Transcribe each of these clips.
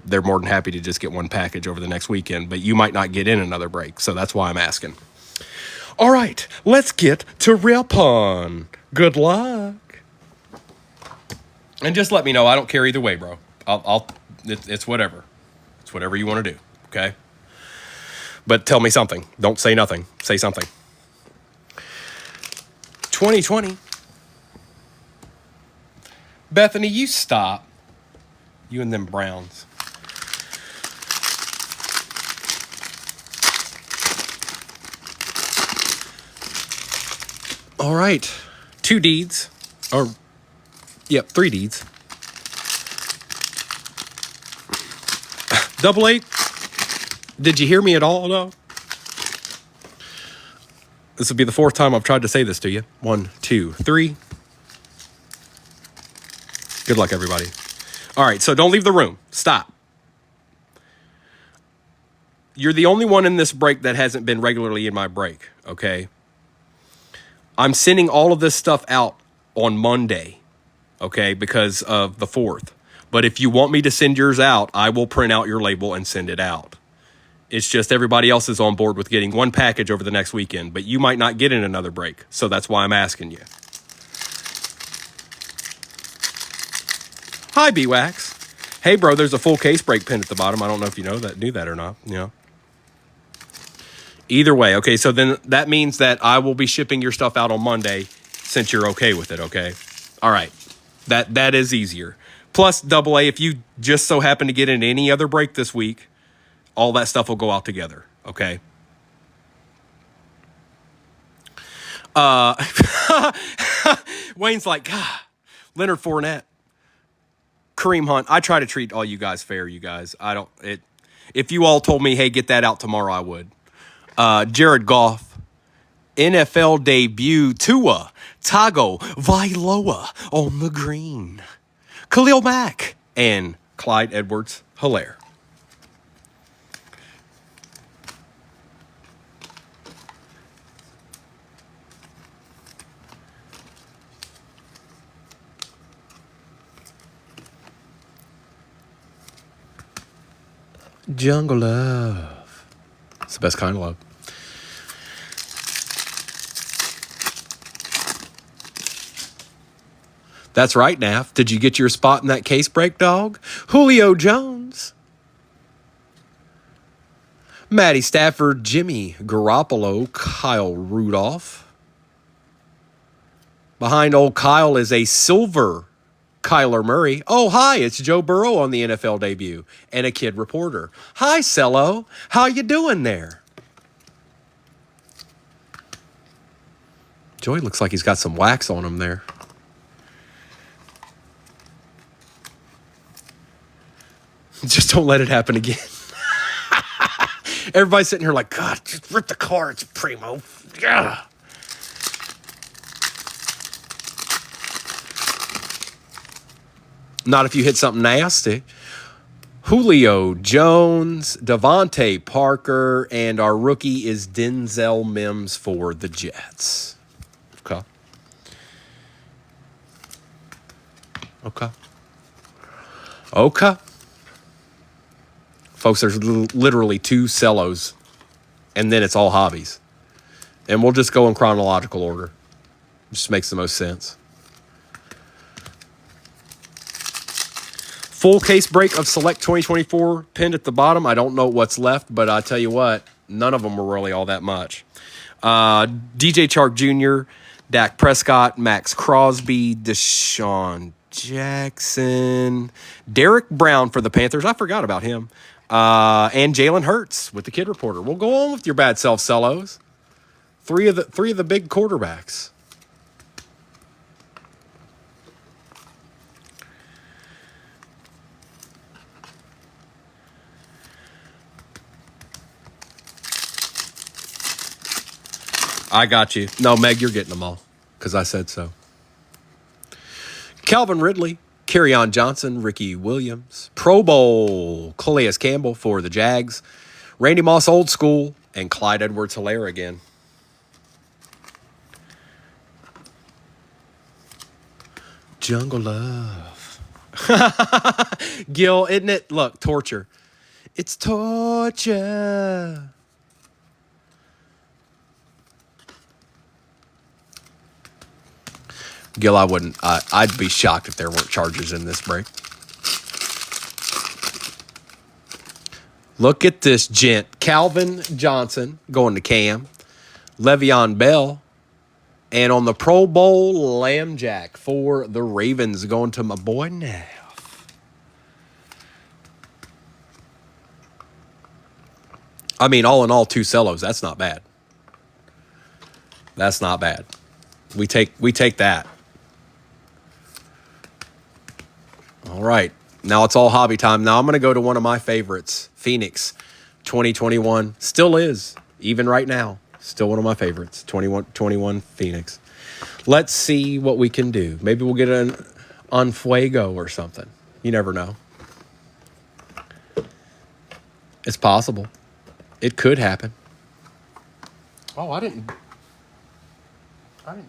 they're more than happy to just get one package over the next weekend, but you might not get in another break. So that's why I'm asking. All right, let's get to ripping. Good luck. And just let me know. I don't care either way, bro. It's whatever. It's whatever you want to do, okay? But tell me something. Don't say nothing. Say something. 2020. Bethany, you stop. You and them Browns. All right. 2 deeds. Or, yep, 3 deeds. Double 8. Did you hear me at all? No. This will be the 4th time I've tried to say this to you. 1, 2, 3. Good luck, everybody. All right, so don't leave the room. Stop. You're the only one in this break that hasn't been regularly in my break, okay? I'm sending all of this stuff out on Monday, okay, because of the 4th. But if you want me to send yours out, I will print out your label and send it out. It's just everybody else is on board with getting one package over the next weekend, but you might not get in another break. So that's why I'm asking you. Hi, B-Wax. Hey, bro, there's a full case break pinned at the bottom. I don't know if you knew that or not. You know. Either way, okay, so then that means that I will be shipping your stuff out on Monday since you're okay with it, okay? All right. That is easier. Plus, double A, if you just so happen to get in any other break this week, all that stuff will go out together, okay? Wayne's like, God, Leonard Fournette, Kareem Hunt. I try to treat all you guys fair, you guys. If you all told me, hey, get that out tomorrow, I would. Jared Goff, NFL debut, Tua Tagovailoa on the green. Khalil Mack and Clyde Edwards-Helaire. Jungle love. It's the best kind of love. That's right, Naff. Did you get your spot in that case break, dog? Julio Jones. Matty Stafford, Jimmy Garoppolo, Kyle Rudolph. Behind old Kyle is a silver Kyler Murray. Oh, hi, it's Joe Burrow on the NFL debut and a kid reporter. Hi, Cello. How you doing there? Joey looks like he's got some wax on him there. Just don't let it happen again. Everybody's sitting here like, God, just rip the cards, Primo. Yeah. Not if you hit something nasty. Julio Jones, Devontae Parker, and our rookie is Denzel Mims for the Jets. Okay. Folks, there's literally 2 cellos, and then it's all hobbies. And we'll just go in chronological order. Just makes the most sense. Full case break of Select 2024 pinned at the bottom. I don't know what's left, but I tell you what, none of them were really all that much. DJ Chark Jr., Dak Prescott, Max Crosby, Deshaun Jackson, Derek Brown for the Panthers. I forgot about him. And Jalen Hurts with the kid reporter. We'll go on with your bad self, Cellos. Three of the big quarterbacks. I got you. No, Meg, you're getting them all because I said so. Calvin Ridley, Kerryon Johnson, Ricky Williams, Pro Bowl, Calais Campbell for the Jags, Randy Moss Old School, and Clyde Edwards-Helaire again. Jungle Love. Gil, isn't it? Look, torture. It's torture. Gil, I wouldn't. I'd be shocked if there weren't Chargers in this break. Look at this gent. Calvin Johnson going to Cam. Le'Veon Bell. And on the Pro Bowl, Lamb Jack for the Ravens going to my boy Neff. I mean, all in all, 2 cellos. That's not bad. That's not bad. We take that. All right. Now it's all hobby time. Now I'm going to go to one of my favorites, Phoenix 2021. Still is, even right now. Still one of my favorites, 21 Phoenix. Let's see what we can do. Maybe we'll get an on Fuego or something. You never know. It's possible. It could happen. Oh, I didn't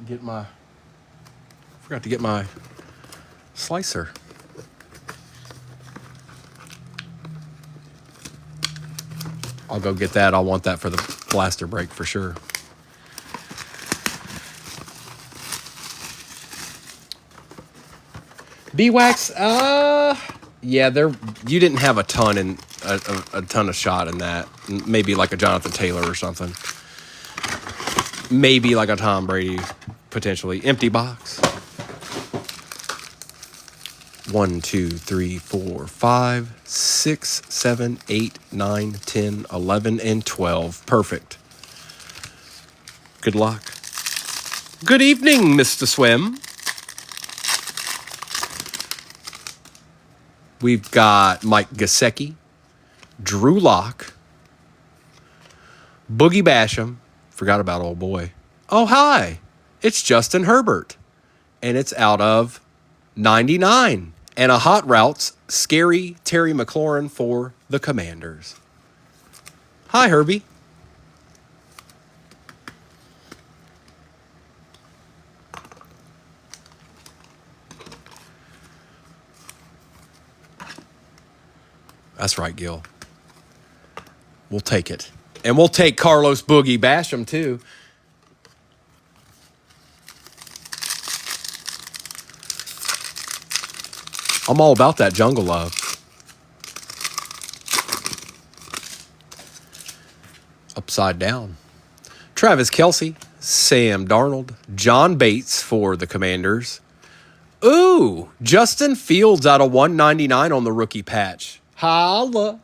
get my... forgot to get my slicer. I'll go get that. I'll want that for the blaster break for sure. B-Wax, yeah, you didn't have a ton of shot in that. Maybe like a Jonathan Taylor or something. Maybe like a Tom Brady, potentially. Empty box. 1, 2, 3, 4, 5, 6, 7, 8, 9, 10, 11, and 12. Perfect. Good luck. Good evening, Mr. Swim. We've got Mike Gesicki, Drew Lock, Boogie Basham. Forgot about old boy. Oh, hi. It's Justin Herbert. And it's out of 99. And a Hot Routes, Scary Terry McLaurin for the Commanders. Hi, Herbie. That's right, Gil. We'll take it. And we'll take Carlos Boogie Basham, too. I'm all about that jungle love. Upside down. Travis Kelce, Sam Darnold, John Bates for the Commanders. Ooh, Justin Fields out of 199 on the rookie patch. Holla.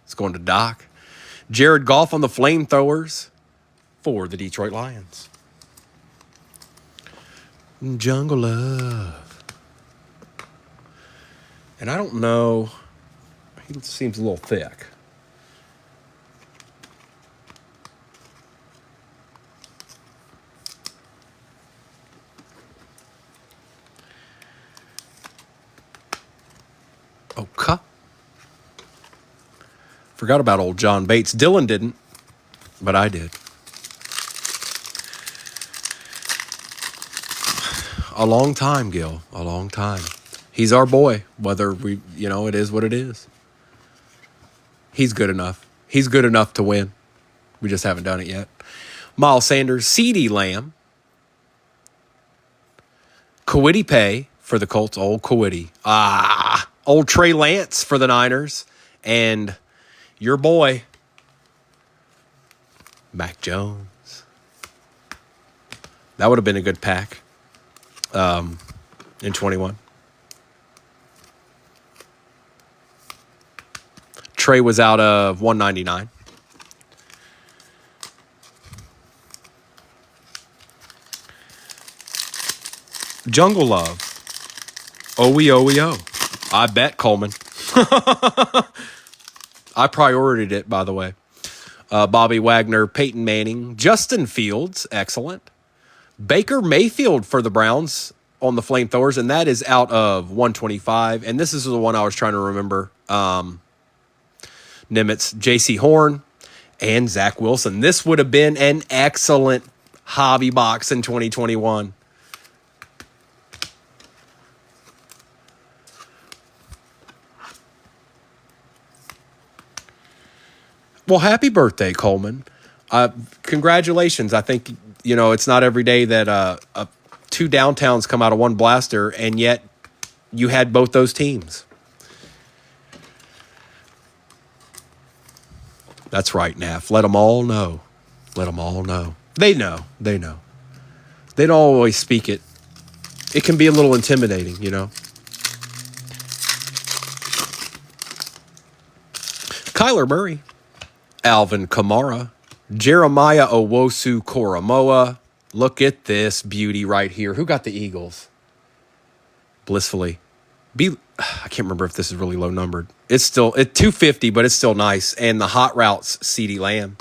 It's going to Doc. Jared Goff on the Flamethrowers for the Detroit Lions. Jungle love. And I don't know. He seems a little thick. Okay. Forgot about old John Bates. Dylan didn't, but I did. A long time, Gil. A long time. He's our boy, whether it is what it is. He's good enough. He's good enough to win. We just haven't done it yet. Miles Sanders, CeeDee Lamb. Kwity Paye for the Colts. Old Kwity. Old Trey Lance for the Niners. And your boy, Mac Jones. That would have been a good pack in 21. Trey was out of 199. Jungle Love. OEOEO. I bet, Coleman. I prioritized it, by the way. Bobby Wagner, Peyton Manning, Justin Fields, excellent. Baker Mayfield for the Browns on the Flamethrowers, and that is out of 125. And this is the one I was trying to remember. Nimitz, J.C. Horn, and Zach Wilson. This would have been an excellent hobby box in 2021. Well, happy birthday, Coleman. Congratulations. I think, it's not every day that two downtowns come out of one blaster, and yet you had both those teams. That's right, Naff. Let them all know. Let them all know. They know. They know. They don't always speak it. It can be a little intimidating, Kyler Murray, Alvin Kamara, Jeremiah Owosu Koromoa. Look at this beauty right here. Who got the Eagles? Blissfully. I can't remember if this is really low numbered. It's still at 250, but it's still nice. And the Hot Routes, CeeDee Lamb.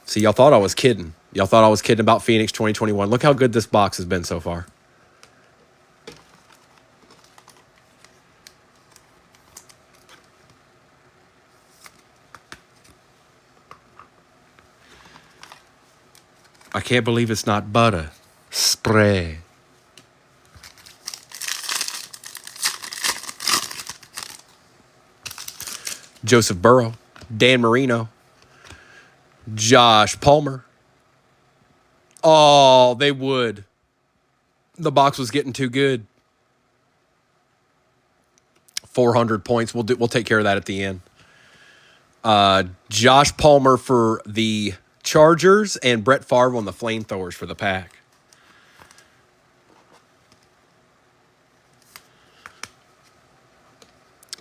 See, y'all thought I was kidding. Y'all thought I was kidding about Phoenix 2021. Look how good this box has been so far. I can't believe it's not butter. Spray. Joseph Burrow, Dan Marino, Josh Palmer. Oh, they would. The box was getting too good. 400 points. We'll take care of that at the end. Josh Palmer for the Chargers and Brett Favre on the Flamethrowers for the Pack.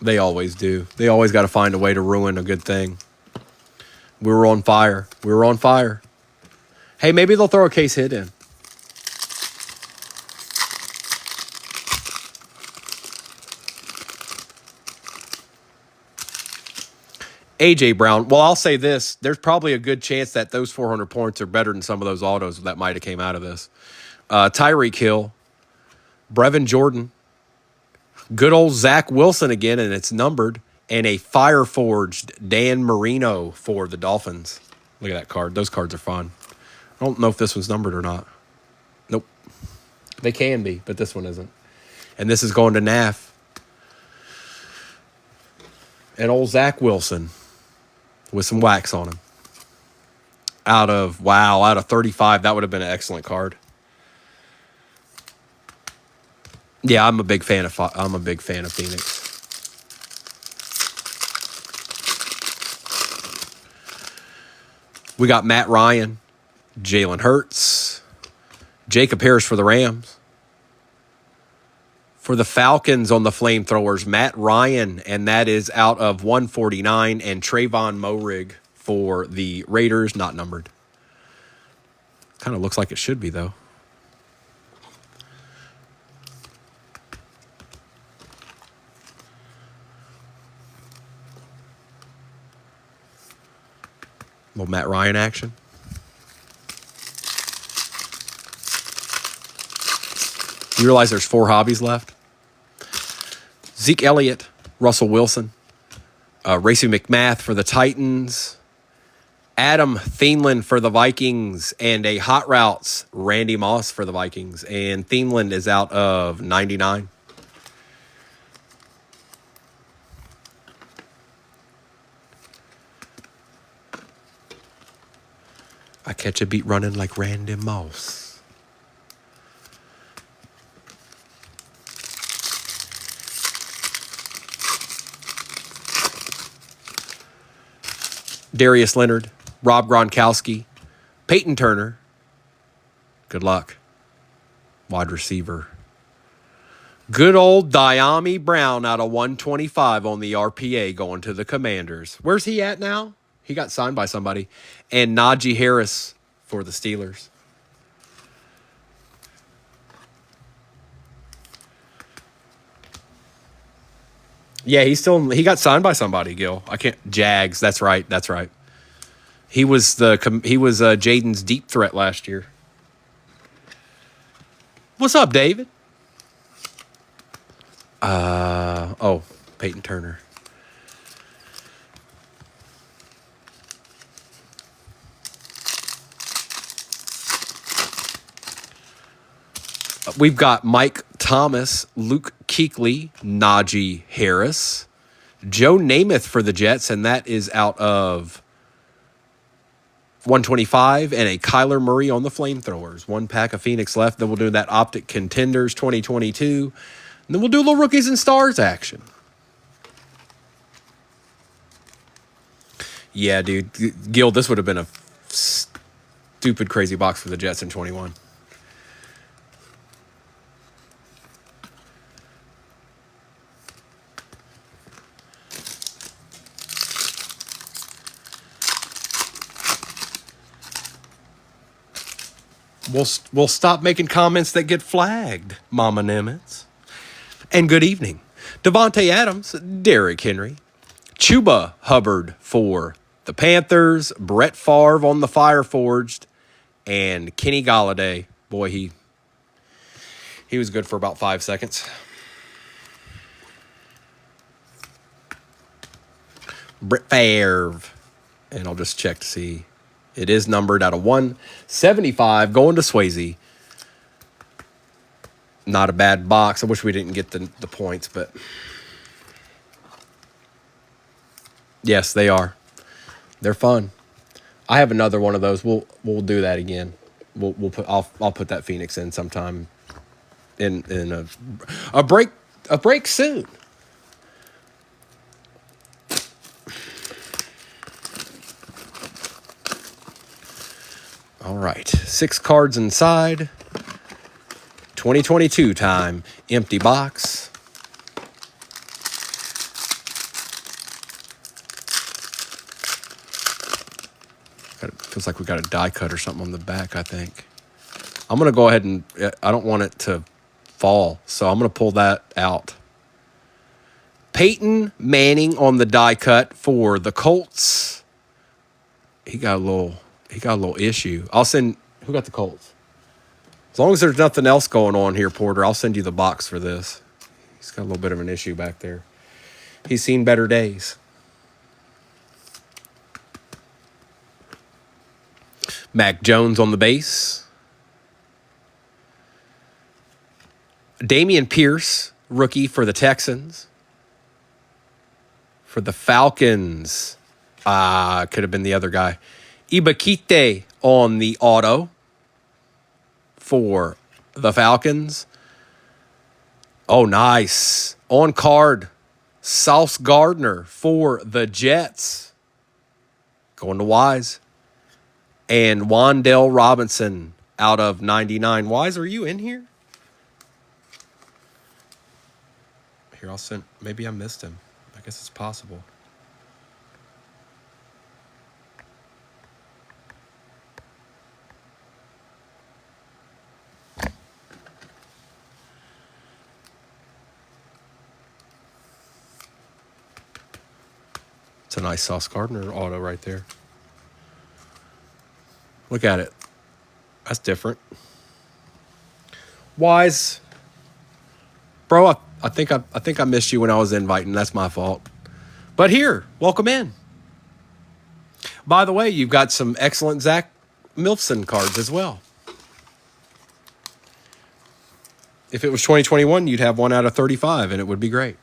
They always do. They always got to find a way to ruin a good thing. We were on fire. We were on fire. Hey, maybe they'll throw a case hit in. A.J. Brown. Well, I'll say this. There's probably a good chance that those 400 points are better than some of those autos that might have came out of this. Tyreek Hill. Brevin Jordan. Good old Zach Wilson again, and it's numbered. And a fire-forged Dan Marino for the Dolphins. Look at that card. Those cards are fun. I don't know if this one's numbered or not. Nope. They can be, but this one isn't. And this is going to Naff. And old Zach Wilson with some wax on him. Out of 35, that would have been an excellent card. Yeah, I'm a big fan of Phoenix. We got Matt Ryan, Jalen Hurts, Jacob Harris for the Rams. For the Falcons on the Flamethrowers, Matt Ryan, and that is out of 149, and Trayvon Moehrig for the Raiders, not numbered. Kind of looks like it should be, though. Little Matt Ryan action. You realize there's 4 hobbies left? Zeke Elliott, Russell Wilson, Racey McMath for the Titans, Adam Thielen for the Vikings, and a Hot Routes, Randy Moss for the Vikings. And Thielen is out of 99. I catch a beat running like Randy Moss. Darius Leonard, Rob Gronkowski, Peyton Turner. Good luck. Wide receiver. Good old Diami Brown out of 125 on the RPA going to the Commanders. Where's he at now? He got signed by somebody. And Najee Harris for the Steelers. Yeah, he got signed by somebody, Gil. Jags, that's right. He was Jaden's deep threat last year. What's up, David? Peyton Turner. We've got Mike Thomas, Luke Kuechly, Najee Harris, Joe Namath for the Jets, and that is out of 125, and a Kyler Murray on the Flamethrowers. One pack of Phoenix left. Then we'll do that Optic Contenders 2022. And then we'll do a little Rookies and Stars action. Yeah, dude. Gil, this would have been a stupid, crazy box for the Jets in 21. We'll stop making comments that get flagged, Mama Nimitz. And good evening. Devontae Adams, Derrick Henry, Chuba Hubbard for the Panthers, Brett Favre on the Fireforged, and Kenny Golladay. Boy, he was good for about 5 seconds. Brett Favre. And I'll just check to see. It is numbered out of 175, going to Swayze. Not a bad box. I wish we didn't get the points, but yes, they are. They're fun. I have another one of those. We'll do that again. I'll put that Phoenix in sometime in a break soon. All right, 6 cards inside. 2022 time. Empty box. Feels like we got a die cut or something on the back, I think. I'm going to go ahead and... I don't want it to fall, so I'm going to pull that out. Peyton Manning on the die cut for the Colts. He got a little issue. I'll send... Who got the Colts? As long as there's nothing else going on here, Porter, I'll send you the box for this. He's got a little bit of an issue back there. He's seen better days. Mac Jones on the base. Damian Pierce, rookie for the Texans. For the Falcons. Could have been the other guy. Ibakite on the auto for the Falcons. Oh, nice. On card, Sauce Gardner for the Jets. Going to Wise. And Wan'Dale Robinson out of 99. Wise, are you in here? Here, I'll send... Maybe I missed him. I guess it's possible. It's a nice Sauce Gardner auto right there. Look at it. That's different. Wise. Bro, I think I missed you when I was inviting. That's my fault. But here, welcome in. By the way, you've got some excellent Zach Milfson cards as well. If it was 2021, you'd have 1 out of 35, and it would be great.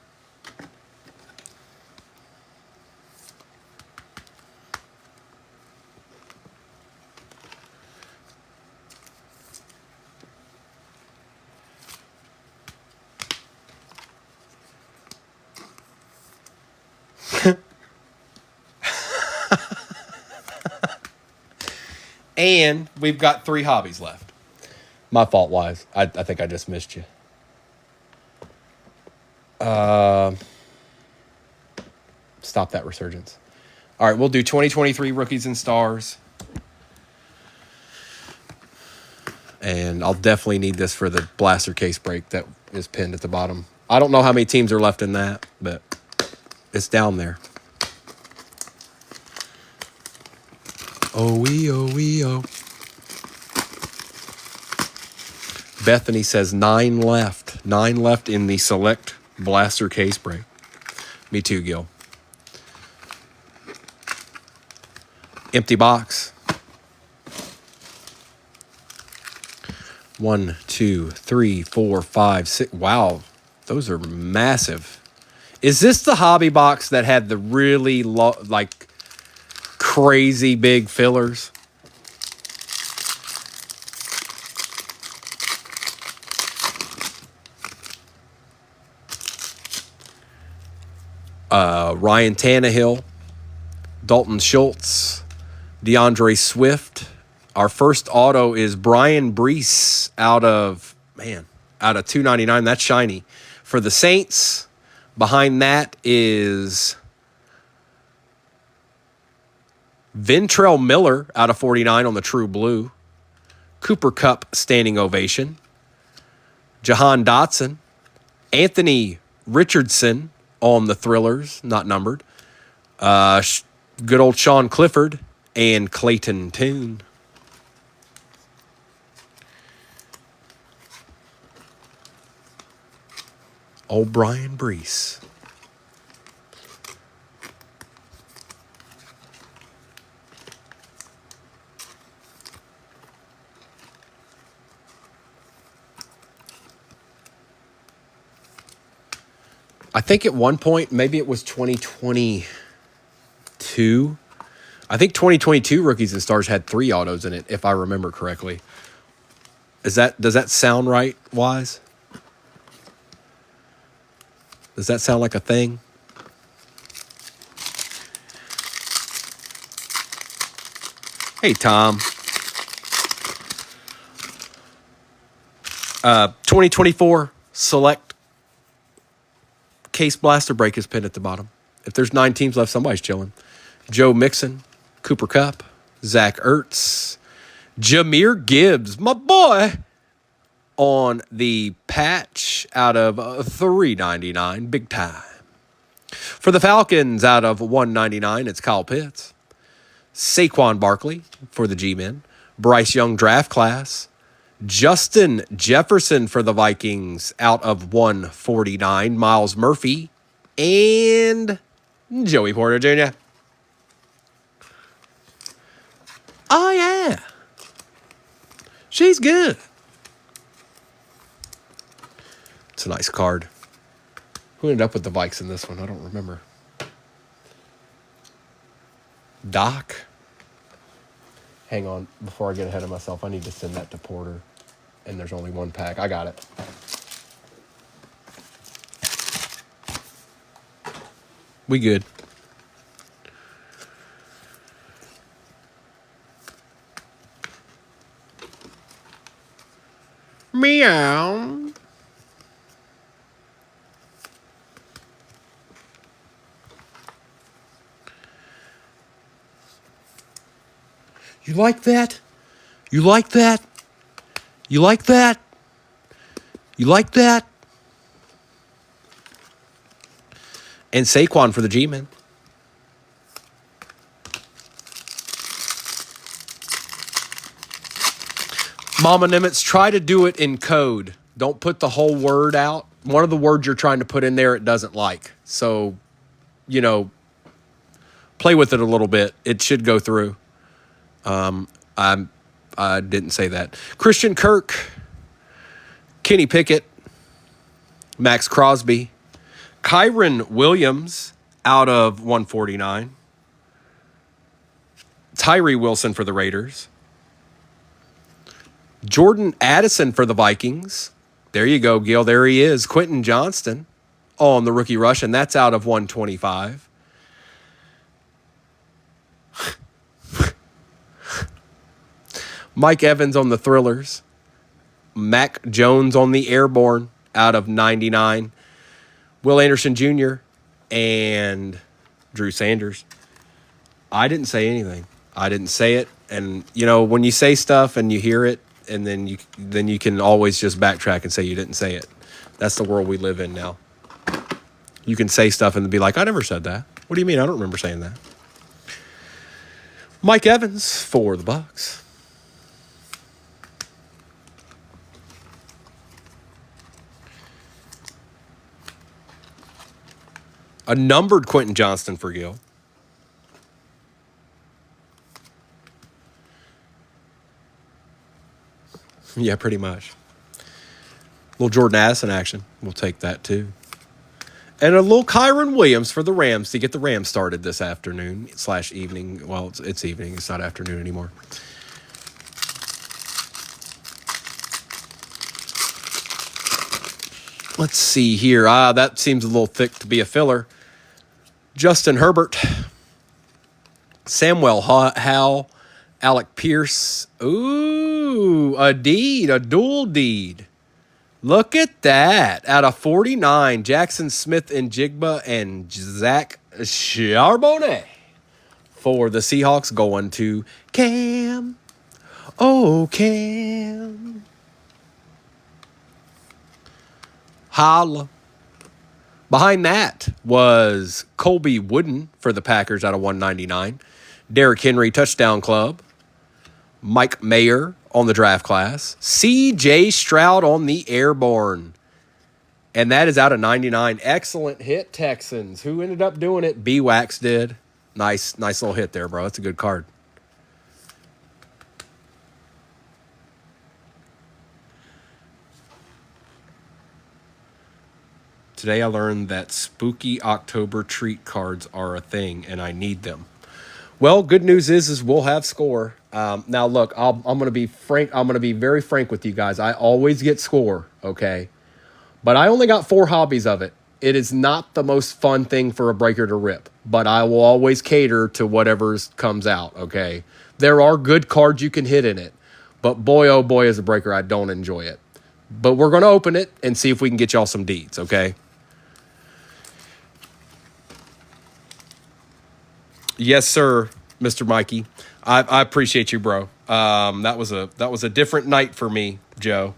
And we've got 3 hobbies left. My fault, Wise. I think I just missed you. Stop that resurgence. All right, we'll do 2023 Rookies and Stars. And I'll definitely need this for the blaster case break that is pinned at the bottom. I don't know how many teams are left in that, but it's down there. Oh. Bethany says 9 left. 9 left in the select blaster case break. Me too, Gil. Empty box. 1, 2, 3, 4, 5, 6. Wow, those are massive. Is this the hobby box that had the really like crazy big fillers? Ryan Tannehill, Dalton Schultz, DeAndre Swift. Our first auto is Brian Brees out of 299. That's shiny. For the Saints, behind that is Ventrell Miller out of 49 on the True Blue. Cooper Kupp standing ovation. Jahan Dotson. Anthony Richardson on the Thrillers, not numbered. Good old Sean Clifford and Clayton Tune. Old Brian Brees. I think at one point, maybe it was 2022. I think 2022 Rookies and Stars had 3 autos in it, if I remember correctly. Does that sound right, Wise? Does that sound like a thing? Hey, Tom. 2024 Select Case Blaster Break is pinned at the bottom. If there's 9 teams left, somebody's chilling. Joe Mixon, Cooper Kupp, Zach Ertz, Jahmyr Gibbs, my boy, on the patch out of $3.99, big time. For the Falcons, out of $1.99, it's Kyle Pitts. Saquon Barkley for the G-Men. Bryce Young draft class. Justin Jefferson for the Vikings out of $1.49. Miles Murphy and Joey Porter Jr. Oh, yeah. She's good. It's a nice card. Who ended up with the Vikes in this one? I don't remember. Doc. Hang on. Before I get ahead of myself, I need to send that to Porter. And there's only 1 pack. I got it. We good. Meow. You like that? You like that? You like that? You like that? And Saquon for the G-Men. Mama Nimitz, try to do it in code. Don't put the whole word out. One of the words you're trying to put in there it doesn't like. So, play with it a little bit. It should go through. I didn't say that. Christian Kirk, Kenny Pickett, Max Crosby, Kyron Williams out of 149, Tyree Wilson for the Raiders, Jordan Addison for the Vikings. There you go, Gil. There he is. Quentin Johnston on the rookie rush, and that's out of 125. Mike Evans on the Thrillers. Mac Jones on the Airborne out of 99. Will Anderson Jr. and Drew Sanders. I didn't say anything. I didn't say it. And, when you say stuff and you hear it, and then you can always just backtrack and say you didn't say it. That's the world we live in now. You can say stuff and be like, I never said that. What do you mean? I don't remember saying that. Mike Evans for the Bucks. A numbered Quentin Johnston for Gil. Yeah, pretty much. Little Jordan Addison action. We'll take that too. And a little Kyron Williams for the Rams to get the Rams started this afternoon / evening. Well, it's evening. It's not afternoon anymore. Let's see here. That seems a little thick to be a filler. Justin Herbert, Samuel Howell, Alec Pierce. Ooh, a dual deed. Look at that. Out of 49, Jackson Smith and Jigba and Zach Charbonnet for the Seahawks going to Cam. Oh, Cam. Holla. Behind that was Colby Wooden for the Packers out of 199. Derrick Henry Touchdown Club. Mike Mayer on the draft class. C.J. Stroud on the airborne. And that is out of 99. Excellent hit, Texans. Who ended up doing it? B-Wax did. Nice little hit there, bro. That's a good card. Today I learned that spooky October treat cards are a thing, and I need them. Well, good news is we'll have score. Now, look, I'm going to be frank. I'm going to be very frank with you guys. I always get score, okay? But I only got 4 hobbies of it. It is not the most fun thing for a breaker to rip, but I will always cater to whatever comes out, okay? There are good cards you can hit in it, but boy, oh boy, as a breaker, I don't enjoy it. But we're going to open it and see if we can get y'all some deeds, okay? Yes, sir, Mr. Mikey. I appreciate you, bro. That was a different night for me, Joe.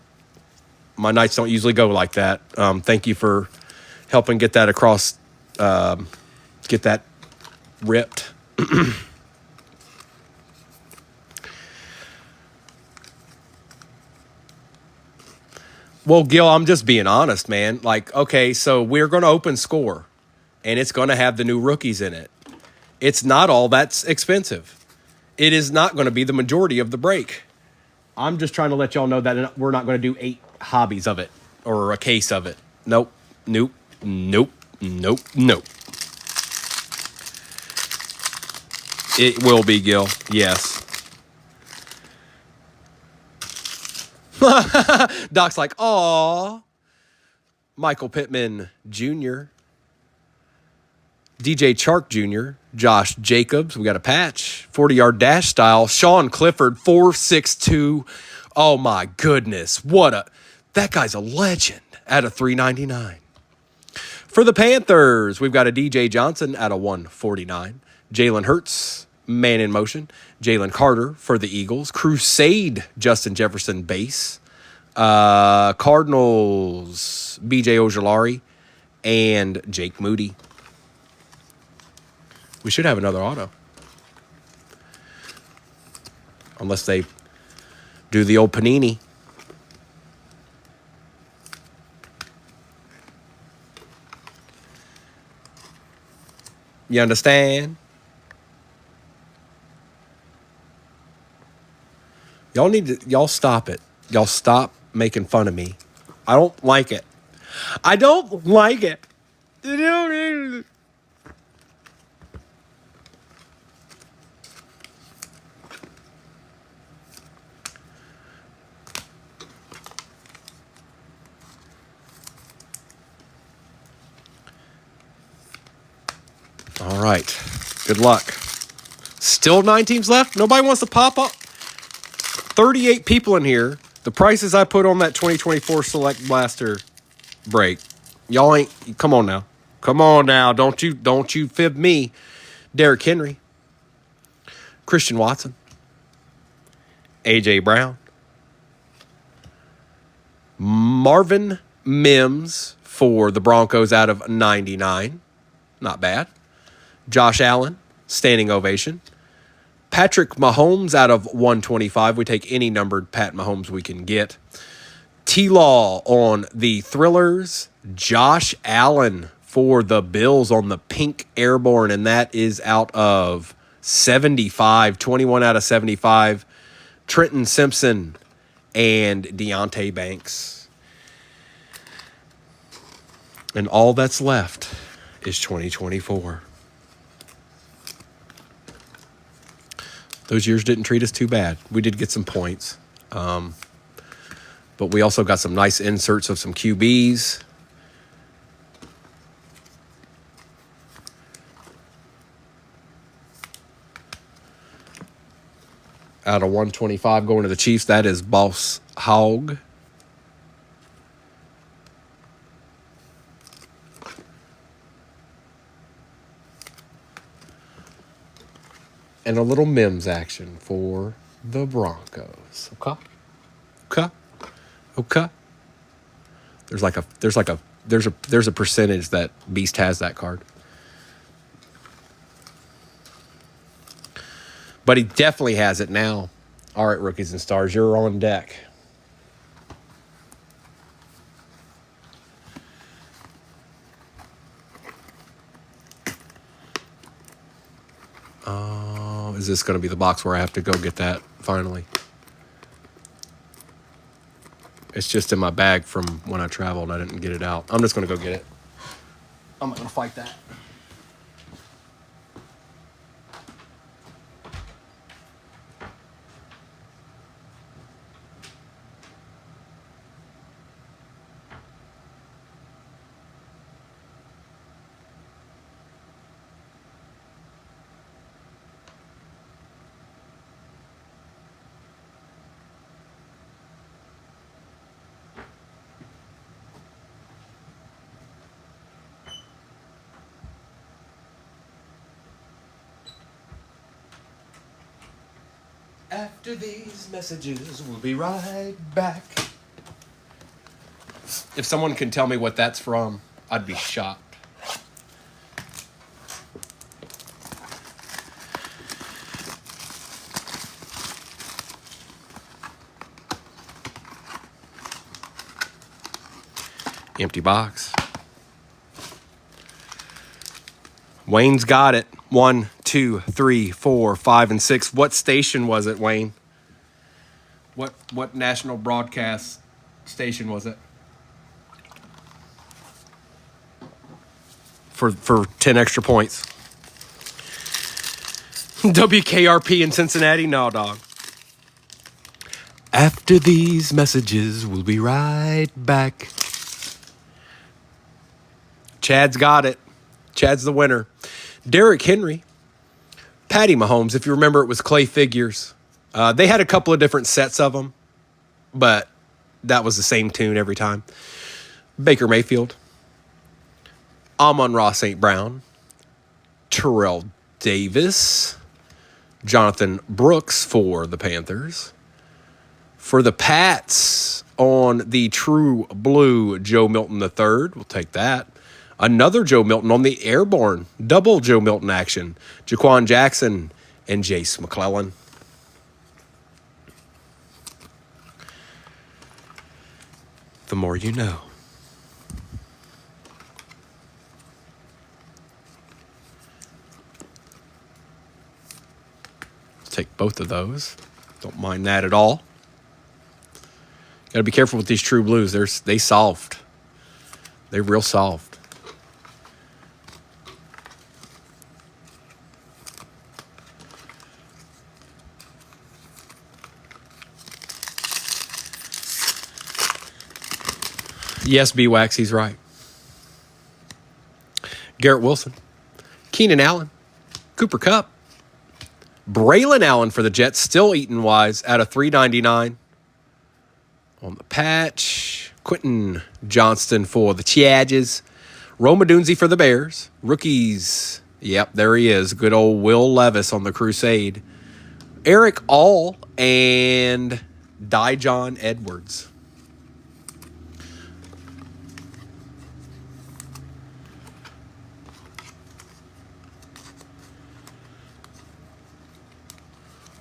My nights don't usually go like that. Thank you for helping get that across, get that ripped. Well, Gil, I'm just being honest, man. Like, okay, so we're going to open score, and it's going to have the new rookies in it. It's not all that's expensive. It is not going to be the majority of the break. I'm just trying to let y'all know that we're not going to do 8 hobbies of it or a case of it. Nope. It will be, Gil. Yes. Doc's like, aw. Michael Pittman Jr., DJ Chark Jr., Josh Jacobs, we got a patch, 40-yard dash style, Sean Clifford, 4.62. Oh my goodness, that guy's a legend out of 399. For the Panthers, we've got a DJ Johnson out of 149, Jalen Hurts, man in motion, Jalen Carter for the Eagles, Crusade Justin Jefferson base, Cardinals BJ Ojolari, and Jake Moody. We should have another auto. Unless they do the old Panini. You understand? Y'all stop it. Y'all stop making fun of me. I don't like it. I don't like it. All right. Good luck. Still 9 teams left. Nobody wants to pop up. 38 people in here. The prices I put on that 2024 Select Blaster break. Y'all ain't. Come on now. Come on now. Don't you fib me. Derrick Henry. Christian Watson. A.J. Brown. Marvin Mims for the Broncos out of 99. Not bad. Josh Allen, standing ovation. Patrick Mahomes out of 125. We take any numbered Pat Mahomes we can get. T-Law on the Thrillers. Josh Allen for the Bills on the pink airborne, and that is out of 75. 21 out of 75. Trenton Simpson and Deontay Banks. And all that's left is 2024. Those years didn't treat us too bad. We did get some points. But we also got some nice inserts of some QBs. Out of 125 going to the Chiefs, that is Boss Hog. And a little Mims action for the Broncos. Okay. There's a percentage that Beast has that card. But he definitely has it now. All right, rookies and stars, you're on deck. Oh, is this going to be the box where I have to go get that finally? It's just in my bag from when I traveled. I didn't get it out. I'm just going to go get it. I'm not going to fight that. After these messages, we'll be right back. If someone can tell me what that's from, I'd be shocked. Empty box. Wayne's got it. 1, 2, 3, 4, 5, and 6. What station was it, Wayne? What national broadcast station was it? For 10 extra points. WKRP in Cincinnati? No, dog. After these messages, we'll be right back. Chad's got it. Chad's the winner. Derrick Henry. Patty Mahomes. If you remember, it was clay figures. They had a couple of different sets of them, but that was the same tune every time. Baker Mayfield. Amon-Ra St. Brown. Terrell Davis. Jonathan Brooks for the Panthers. For the Pats, on the true blue, Joe Milton III. We'll take that. Another Joe Milton on the airborne. Double Joe Milton action. Jaquan Jackson and Jace McClellan. The more you know. Let's take both of those. Don't mind that at all. Got to be careful with these true blues. They soft. They're real soft. Yes, B-Wax, he's right. Garrett Wilson. Keenan Allen. Cooper Kupp. Braylon Allen for the Jets, still eating wise, out of $3.99. On the patch, Quentin Johnston for the Chargers. Rome Odunze for the Bears. Rookies. Yep, there he is. Good old Will Levis on the Crusade. Eric All and Dijon Edwards.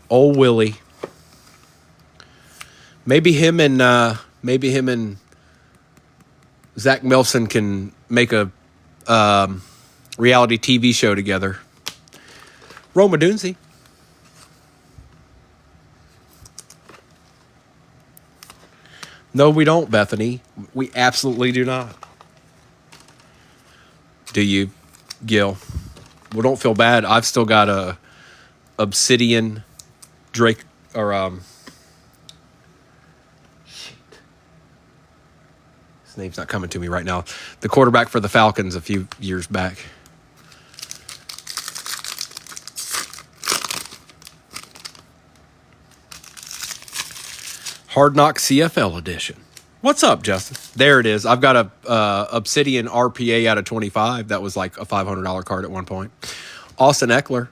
Old Willie. Maybe him and Zach Melson can make a reality TV show together. Rome Odunze. No, we don't, Bethany. We absolutely do not. Do you, Gil? Well, don't feel bad. I've still got a Obsidian Drake or his name's not coming to me right now. The quarterback for the Falcons a few years back. Hard Knock CFL edition. What's up, Justin? There it is. I've got a Obsidian RPA out of 25. That was like a $500 card at one point. Austin Eckler.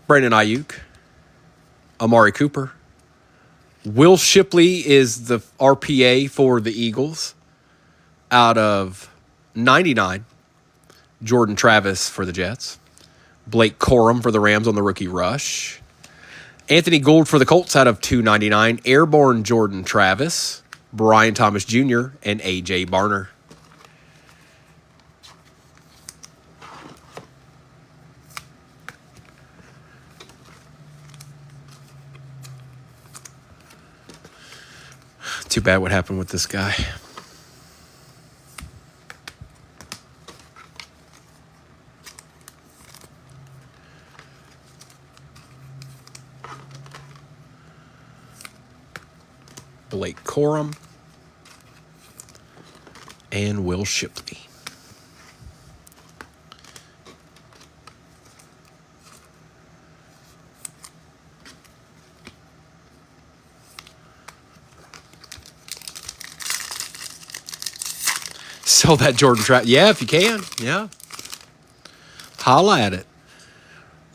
Brandon Ayuk. Amari Cooper. Will Shipley is the RPA for the Eagles out of 99. Jordan Travis for the Jets. Blake Corum for the Rams on the rookie rush. Anthony Gould for the Colts out of 299. Airborne Jordan Travis. Brian Thomas Jr. and A.J. Barner. Too bad what happened with this guy. Blake Corum and Will Shipley. Sell that Jordan Travis. Yeah, if you can. Yeah. Holla at it.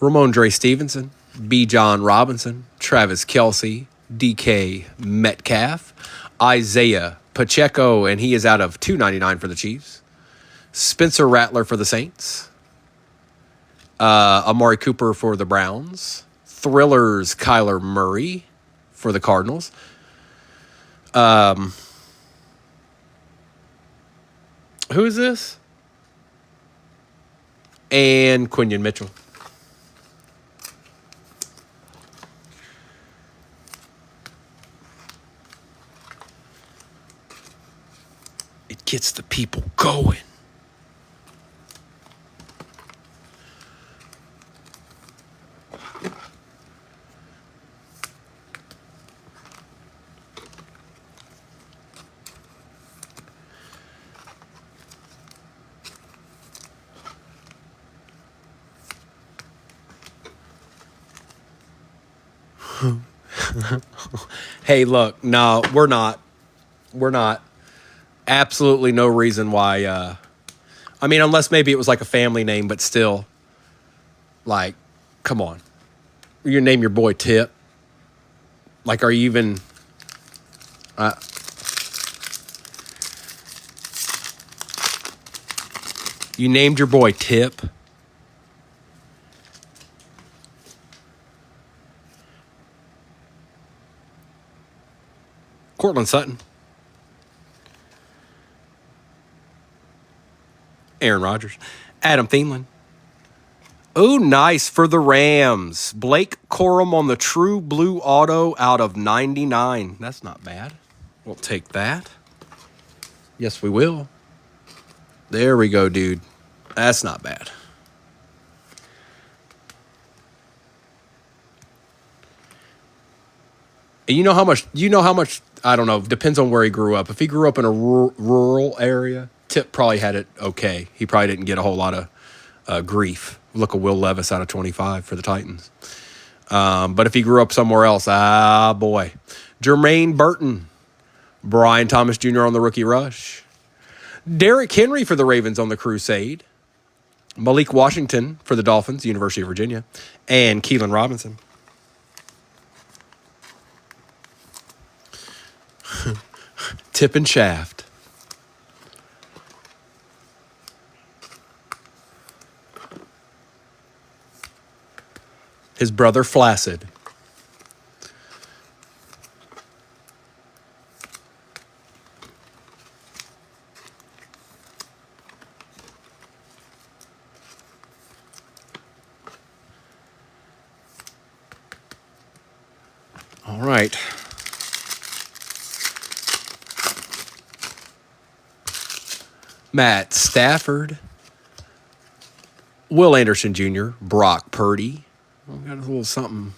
Ramondre Stevenson, B. John Robinson, Travis Kelce, DK Metcalf, Isaiah Pacheco, and he is out of 299 for the Chiefs. Spencer Rattler for the Saints. Amari Cooper for the Browns. Thrillers Kyler Murray for the Cardinals. Who is this? And Quinion Mitchell. It gets the people going. Hey, look, no, we're not. We're not. Absolutely no reason why. I mean, unless maybe it was like a family name, but still, like, come on. You name your boy Tip. Like, are you even... you named your boy Tip? Cortland Sutton. Aaron Rodgers. Adam Thielen. Oh, nice for the Rams. Blake Corum on the True Blue Auto out of 99. That's not bad. We'll take that. Yes, we will. There we go, dude. That's not bad. And you know how much, I don't know, depends on where he grew up. If he grew up in a rural area, Tip probably had it okay. He probably didn't get a whole lot of grief. Look at Will Levis out of 25 for the Titans. But if he grew up somewhere else, boy. Jermaine Burton. Brian Thomas Jr. on the rookie rush. Derrick Henry for the Ravens on the Crusade. Malik Washington for the Dolphins, University of Virginia. And Keelan Robinson. Tip and Shaft. His brother Flaccid. All right. Matt Stafford Will Anderson Jr., Brock Purdy. Got a little something.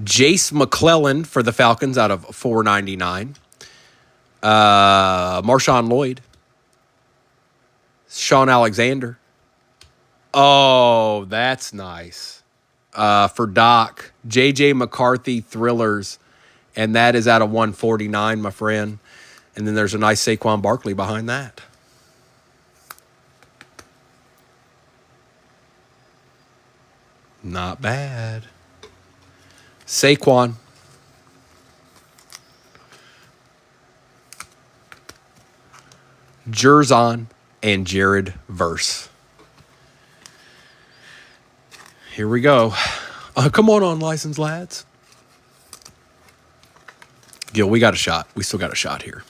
Jace McClellan for the Falcons out of 499. Marshawn Lloyd. Sean Alexander. Oh, that's nice. For Doc, J.J. McCarthy Thrillers. And that is out of 149, my friend. And then there's a nice Saquon Barkley behind that. Not bad. Saquon. Jerzon and Jared Verse. Here we go. Come on, licensed lads. Gil, we got a shot. We still got a shot here.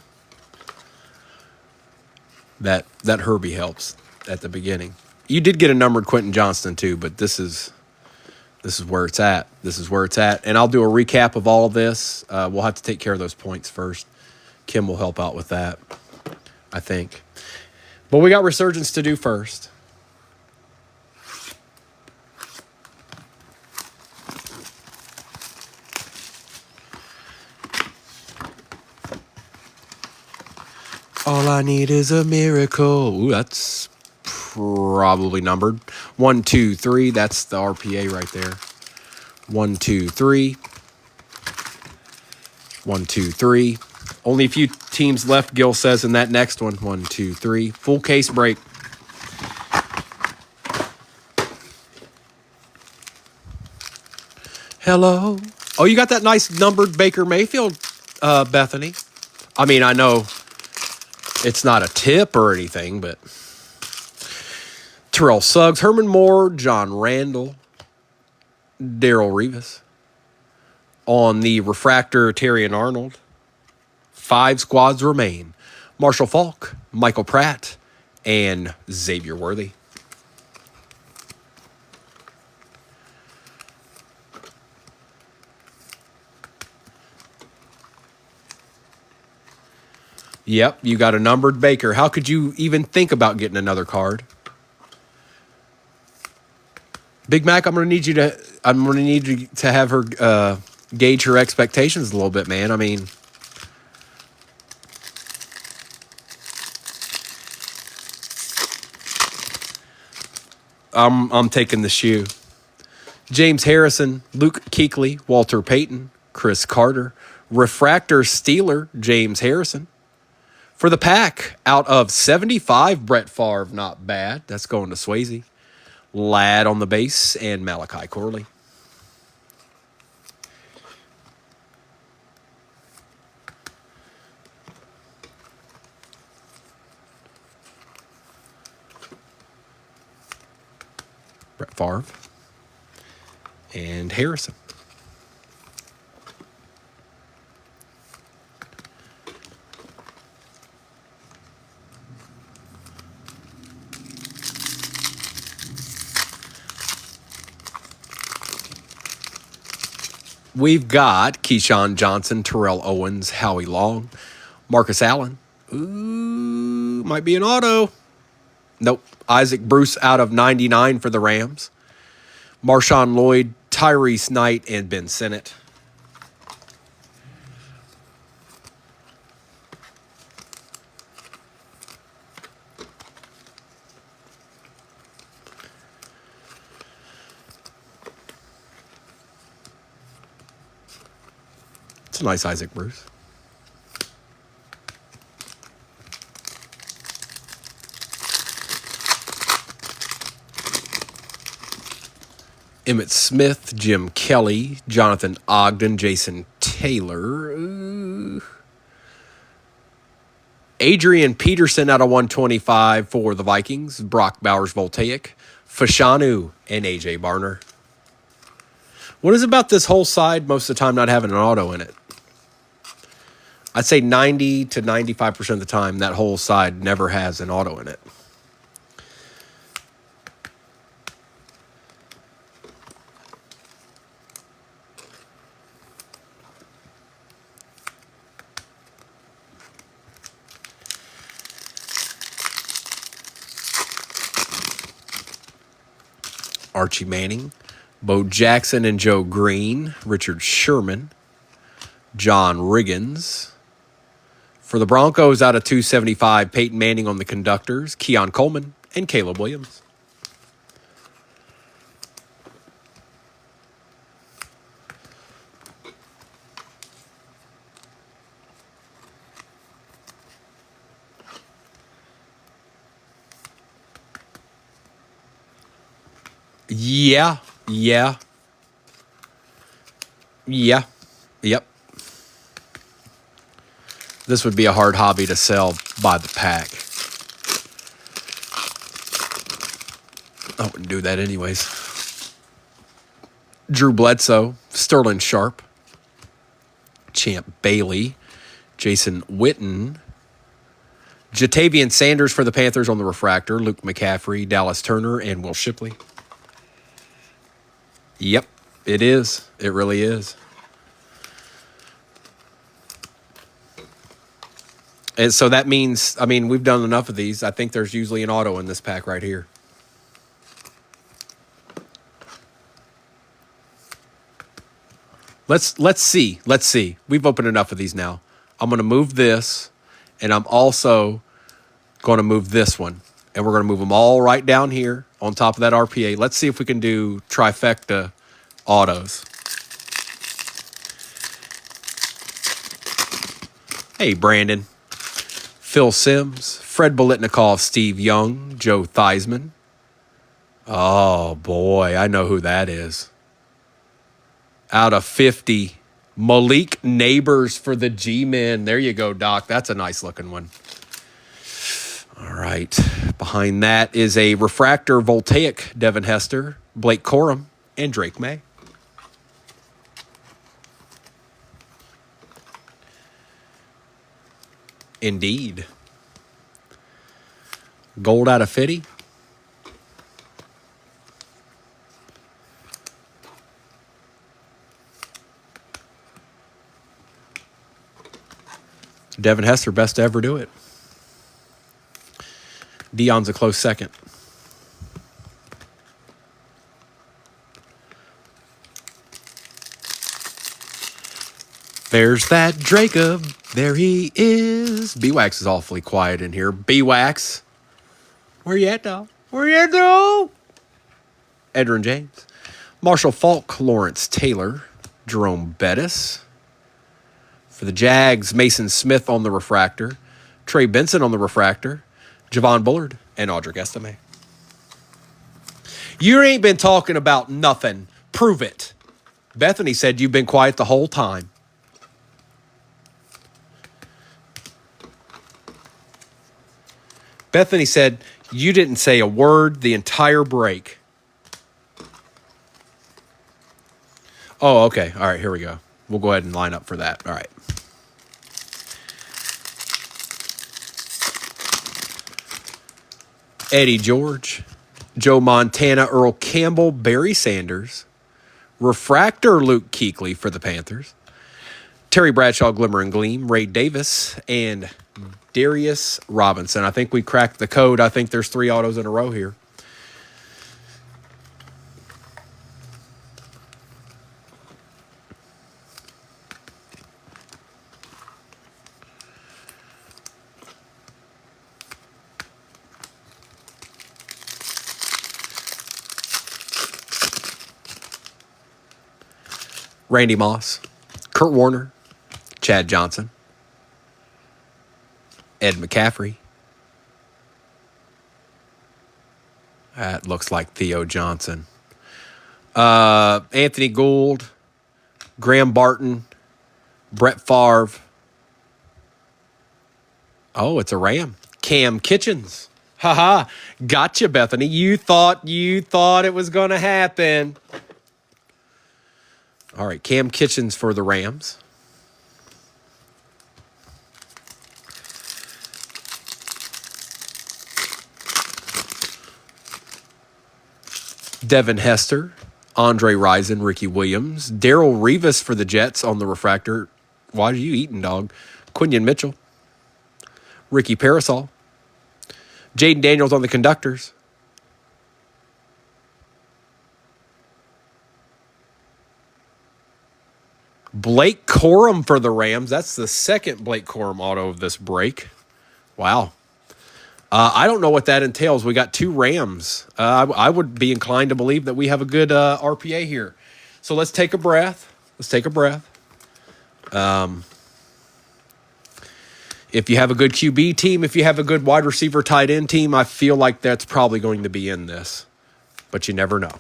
That Herbie helps at the beginning. You did get a numbered Quentin Johnston too, but this is where it's at. This is where it's at. And I'll do a recap of all of this. We'll have to take care of those points first. Kim will help out with that, I think. But we got Resurgence to do first. All I need is a miracle. Ooh, that's probably numbered. 1, 2, 3. That's the RPA right there. 1, 2, 3. 1, 2, 3. Only a few teams left, Gil says, in that next one. 1, 2, 3. Full case break. Hello. Oh, you got that nice numbered Baker Mayfield, Bethany. I mean, I know it's not a tip or anything, but Terrell Suggs, Herman Moore, John Randall, Darrelle Revis. On the refractor, Terrion Arnold. 5 squads remain. Marshall Faulk, Michael Pratt, and Xavier Worthy. Yep, you got a numbered Baker. How could you even think about getting another card? Big Mac, I'm gonna need you to have her gauge her expectations a little bit, man. I mean, I'm taking the shoe. James Harrison, Luke Kuechly, Walter Payton, Chris Carter, refractor Steeler, James Harrison. For the pack, out of 75, Brett Favre, not bad. That's going to Swayze. Ladd on the base, and Malachi Corley. Brett Favre and Harrison. We've got Keyshawn Johnson, Terrell Owens, Howie Long, Marcus Allen. Ooh, might be an auto. Nope. Isaac Bruce out of 99 for the Rams. Marshawn Lloyd, Tyrese Knight, and Ben Sinnott. It's a nice Isaac Bruce. Emmitt Smith, Jim Kelly, Jonathan Ogden, Jason Taylor. Adrian Peterson out of 125 for the Vikings. Brock Bowers Voltaic, Fashanu, and A.J. Barner. What is about this whole side most of the time not having an auto in it? I'd say 90 to 95% of the time that whole side never has an auto in it. Archie Manning, Bo Jackson and Joe Green, Richard Sherman, John Riggins. For the Broncos, out of 275, Peyton Manning on the conductors, Keon Coleman, and Caleb Williams. Yeah. Yep. This would be a hard hobby to sell by the pack. I wouldn't do that anyways. Drew Bledsoe, Sterling Sharp, Champ Bailey, Jason Witten, Jatavian Sanders for the Panthers on the refractor, Luke McCaffrey, Dallas Turner, and Will Shipley. Yep, it is. It really is. And so that means, I mean, we've done enough of these. I think there's usually an auto in this pack right here. Let's see. We've opened enough of these now. I'm going to move this, and I'm also going to move this one. And we're going to move them all right down here on top of that RPA. Let's see if we can do trifecta autos. Hey, Brandon. Phil Simms, Fred Biletnikoff, Steve Young, Joe Theismann. Oh, boy, I know who that is. Out of 50, Malik Neighbors for the G-Men. There you go, Doc. That's a nice-looking one. All right. Behind that is a refractor voltaic Devin Hester, Blake Corum, and Drake May. Indeed. Gold out of 50. Devin Hester, best to ever do it. Dion's a close second. There's that Jacob. There he is. B-Wax is awfully quiet in here. B-Wax. Where you at, dog? Where you at, dog? Edrin James. Marshall Falk, Lawrence Taylor, Jerome Bettis. For the Jags, Mason Smith on the refractor, Trey Benson on the refractor, Javon Bullard, and Audric Estime. You ain't been talking about nothing. Prove it. Bethany said you've been quiet the whole time. Bethany said you didn't say a word the entire break. Oh, okay. All right, here we go. We'll go ahead and line up for that. All right. Eddie George, Joe Montana, Earl Campbell, Barry Sanders, refractor Luke Kuechly for the Panthers, Terry Bradshaw, Glimmer and Gleam, Ray Davis, and Darius Robinson. I think we cracked the code. I think there's 3 autos in a row here. Randy Moss, Kurt Warner, Chad Johnson, Ed McCaffrey. That looks like Theo Johnson. Anthony Gould, Graham Barton, Brett Favre. Oh, it's a Ram. Cam Kitchens. Haha, gotcha, Bethany. You thought it was going to happen. All right, Cam Kitchens for the Rams. Devin Hester, Andre Rison, Ricky Williams, Darrell Rivas for the Jets on the refractor. Why are you eating, dog? Quinion Mitchell, Ricky Parasol, Jaden Daniels on the conductors, Blake Corum for the Rams. That's the second Blake Corum auto of this break. Wow. I don't know what that entails. We got 2 Rams. I would be inclined to believe that we have a good RPA here. So let's take a breath. If you have a good QB team, if you have a good wide receiver tight end team, I feel like that's probably going to be in this. But you never know.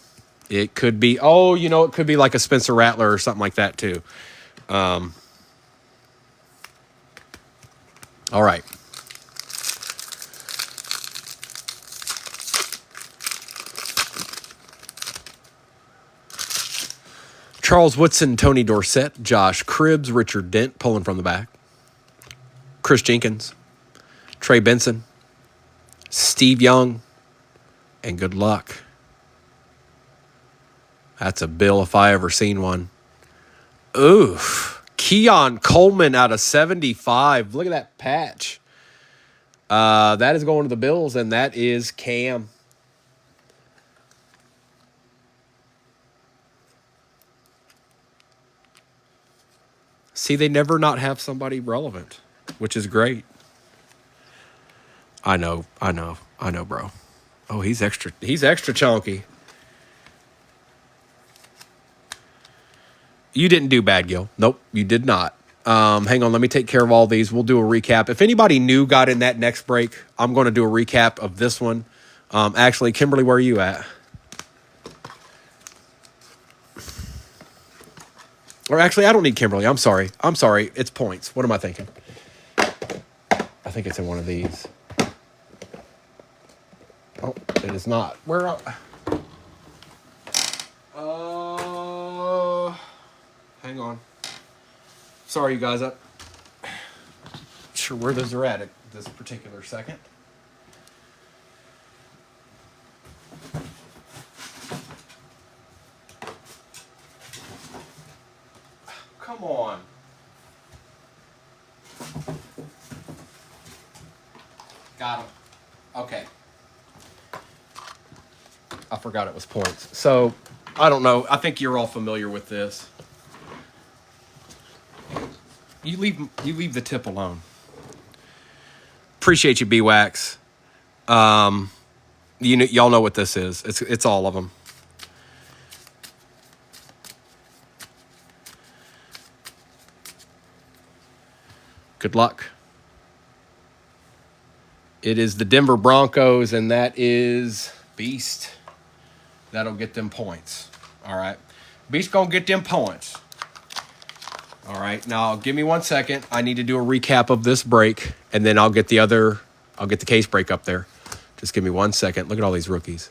It could be, it could be like a Spencer Rattler or something like that too. All right. Charles Woodson, Tony Dorsett, Josh Cribbs, Richard Dent pulling from the back. Chris Jenkins, Trey Benson, Steve Young, and good luck. That's a bill if I ever seen one. Oof. Keon Coleman out of 75. Look at that patch. That is going to the Bills, and that is Cam. See, they never not have somebody relevant, which is great. I know, bro. Oh, he's extra chunky. You didn't do bad, Gil. Nope, you did not. Hang on, let me take care of all these. We'll do a recap. If anybody new got in that next break, I'm going to do a recap of this one. Actually, Kimberly, where are you at? Or actually, I don't need Kimberly. I'm sorry. It's points. What am I thinking? I think it's in one of these. Oh, it is not. Where? Hang on. Sorry, you guys. I'm not sure where those are at this particular second. Come on. Got him. Okay. I forgot it was points. So, I don't know. I think you're all familiar with this. You leave the tip alone. Appreciate you, B-Wax. Y'all know what this is. It's all of them. Good luck. It is the Denver Broncos, and that is Beast. That'll get them points. All right. Beast gonna get them points. All right. Now, give me 1 second. I need to do a recap of this break, and then I'll get the case break up there. Just give me 1 second. Look at all these rookies.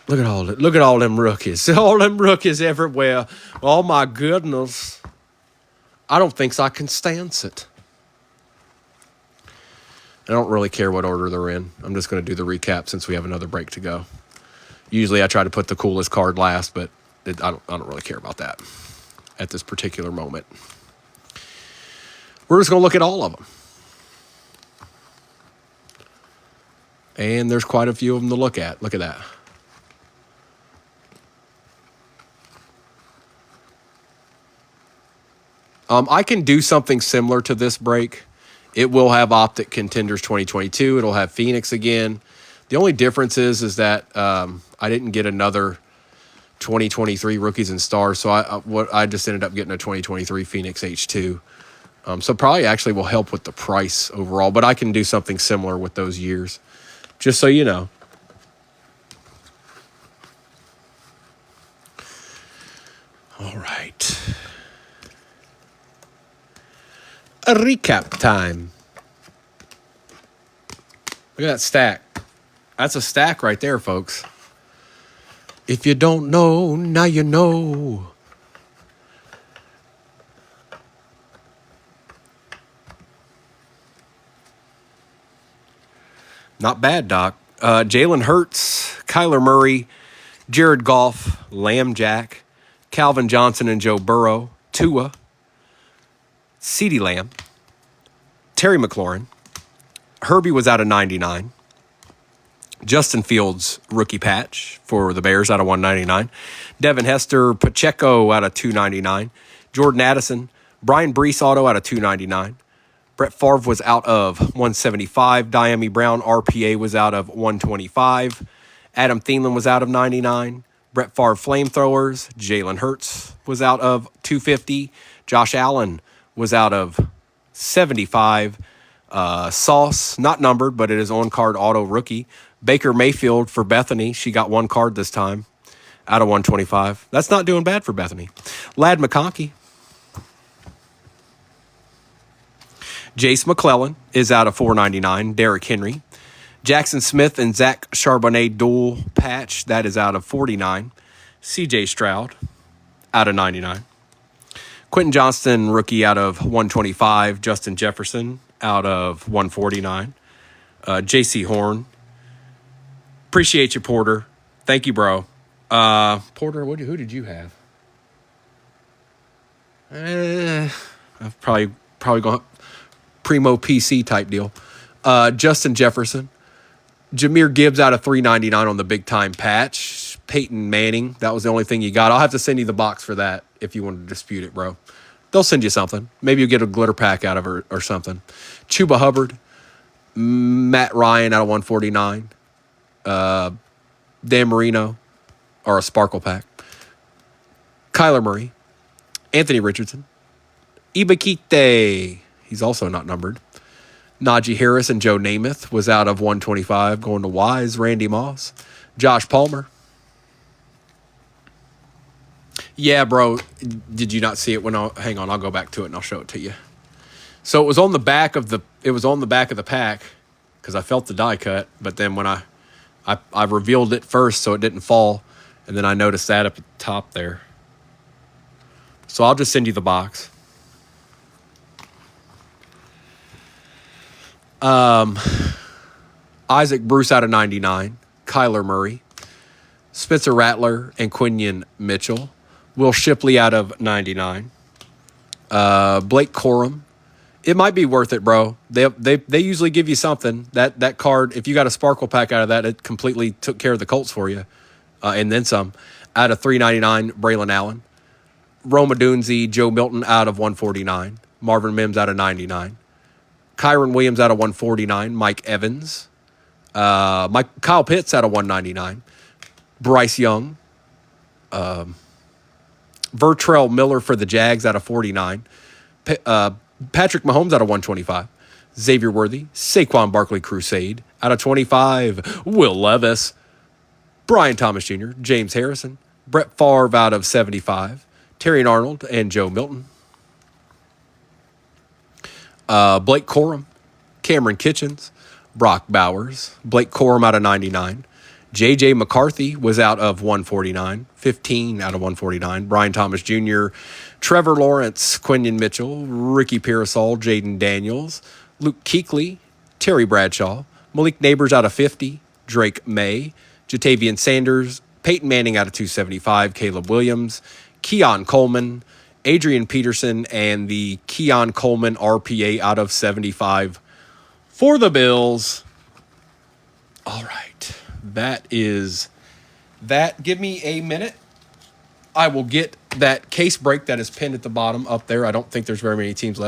Look at all them rookies. All them rookies everywhere. Oh, my goodness. I don't think I can stand it. I don't really care what order they're in. I'm just going to do the recap since we have another break to go. Usually I try to put the coolest card last, but I don't really care about that at this particular moment. We're just going to look at all of them. And there's quite a few of them to look at. Look at that. I can do something similar to this break. It will have Optic Contenders 2022. It'll have Phoenix again. The only difference is that I didn't get another 2023 Rookies and Stars, so I just ended up getting a 2023 Phoenix H2. So probably actually will help with the price overall, but I can do something similar with those years, just so you know. All right. A recap time. Look at that stack. That's a stack right there, folks. If you don't know, now you know. Not bad, Doc. Jalen Hurts, Kyler Murray, Jared Goff, Lamb Jack, Calvin Johnson and Joe Burrow, Tua, CeeDee Lamb, Terry McLaurin. Herbie was out of 99. Justin Fields, rookie patch for the Bears out of 199. Devin Hester, Pacheco out of 299. Jordan Addison. Brian Brees auto out of 299. Brett Favre was out of 175. Diami Brown RPA was out of 125. Adam Thielen was out of 99. Brett Favre Flamethrowers. Jalen Hurts was out of 250. Josh Allen was out of 75. Sauce, not numbered, but it is on-card auto rookie. Baker Mayfield for Bethany. She got one card this time out of 125. That's not doing bad for Bethany. Ladd McConkey. Jace McClellan is out of 499. Derrick Henry. Jackson Smith and Zach Charbonnet dual patch. That is out of 49. CJ Stroud out of 99. Quentin Johnston, rookie, out of 125. Justin Jefferson out of 149. J.C. Horn. Appreciate you, Porter. Thank you, bro. Porter, who did you have? I've probably going primo PC type deal. Justin Jefferson. Jahmyr Gibbs out of 399 on the big time patch. Peyton Manning. That was the only thing you got. I'll have to send you the box for that if you want to dispute it, bro. They'll send you something. Maybe you'll get a glitter pack out of it or something. Chuba Hubbard. Matt Ryan out of 149. Dan Marino, or a Sparkle pack. Kyler Murray. Anthony Richardson. Ibakite. He's also not numbered. Najee Harris and Joe Namath was out of 125. Going to Wise. Randy Moss. Josh Palmer. Yeah, bro. Did you not see it when hang on, I'll go back to it and I'll show it to you. So it was on the back of the pack because I felt the die cut, but then when I revealed it first so it didn't fall, and then I noticed that up at the top there. So I'll just send you the box. Isaac Bruce out of 99. Kyler Murray. Spencer Rattler and Quinion Mitchell. Will Shipley out of 99. Blake Corum. It might be worth it, bro. They usually give you something. That card, if you got a Sparkle pack out of that, it completely took care of the Colts for you. And then some. Out of 399, Braylon Allen. Roma Dunze, Joe Milton out of 149. Marvin Mims out of 99. Kyron Williams out of 149. Mike Evans. Kyle Pitts out of 199. Bryce Young. Vertrell Miller for the Jags out of 49. Patrick Mahomes out of 125. Xavier Worthy. Saquon Barkley Crusade out of 25. Will Levis. Brian Thomas Jr. James Harrison. Brett Favre out of 75. Terry Arnold and Joe Milton. Blake Corum. Cameron Kitchens. Brock Bowers. Blake Corum out of 99. J.J. McCarthy was out of 149. 15 out of 149. Brian Thomas Jr., Trevor Lawrence, Quinion Mitchell, Ricky Pearsall, Jaden Daniels, Luke Kuechly, Terry Bradshaw, Malik Neighbors out of 50, Drake May, Jatavian Sanders, Peyton Manning out of 275, Caleb Williams, Keon Coleman, Adrian Peterson, and the Keon Coleman RPA out of 75 for the Bills. All right. That is that. Give me a minute. I will get that case break that is pinned at the bottom up there. I don't think there's very many teams left.